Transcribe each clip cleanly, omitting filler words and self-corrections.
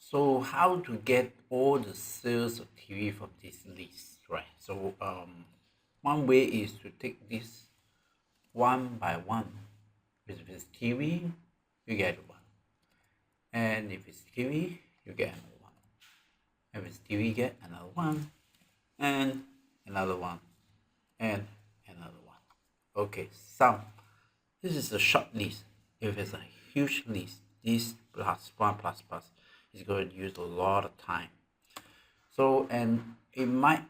So how to get all the sales of TV from this list, right? So one way is to take this one by one. If it's TV, you get one, and if it's TV, you get another one. If it's TV, get another one, and another one, and another one. Okay, sum. This is a short list. If it's a huge list, this plus one plus plus is going to use a lot of time. So, and it might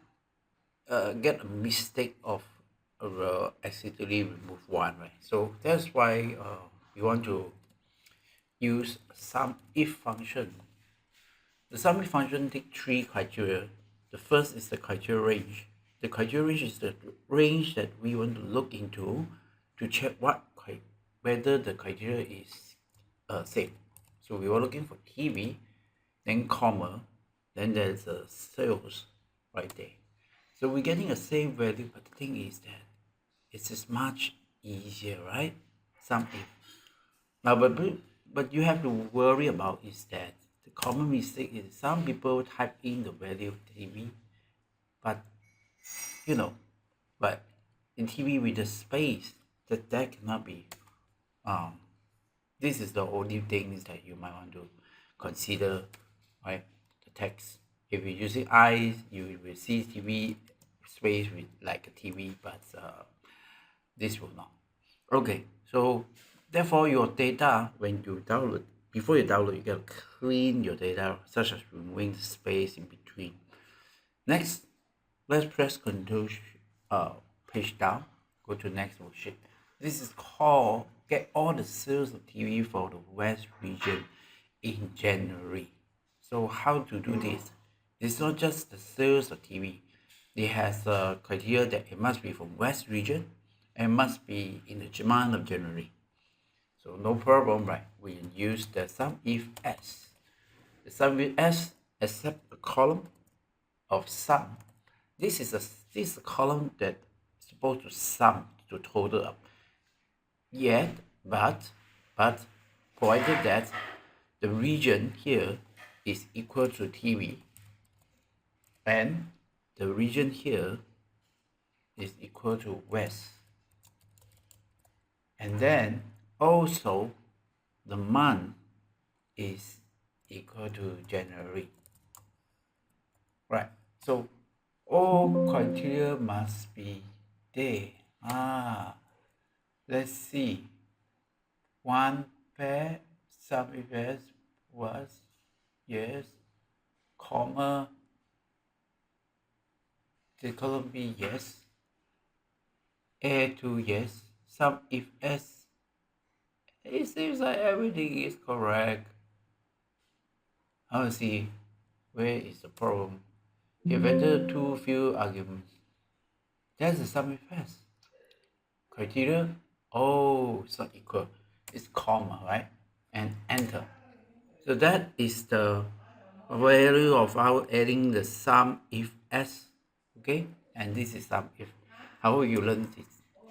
get a mistake of accidentally remove one, right? So that's why you want to use sum if function. The sum if function take three criteria. The first is the criteria range. The criteria range is the range that we want to look into to check whether the criteria is same. So we were looking for TV, then comma, then there's a sales right there. So we're getting a same value, but the thing is that it's just much easier, right? Sum if. Now, but you have to worry about is that the common mistake is some people type in the value of TV, but you know, but in TV with the space that cannot be. This is the only things that you might want to consider, right? The text. If you're using eyes, you will see TV space with like a TV, but this will not. Okay, so therefore your data when you download, before you download, you gotta clean your data such as removing the space in between. Next, let's press Ctrl page down, go to next worksheet. This is called get all the sales of TV for the West region in January. So how to do this? It's not just the sales of TV. It has a criteria that it must be from West region and must be in the month of January. So no problem, right? We use the sum if s. The sum if s accept a column of sum. This is a column that is supposed to sum to total up. Yet, but provided that the region here is equal to TV and the region here is equal to West. And then also the month is equal to January. Right. So all criteria must be there. Let's see. One pair SUMIFS was yes, comma. The column B yes. A2 yes. Sum if S. It seems like everything is correct. I'll see where is the problem. If enter too few arguments, that's the sum if S. Criteria, oh, it's not equal. It's comma, right? And enter. So that is the value of our adding the sum if S. Okay, and this is sum if. How will you learn this?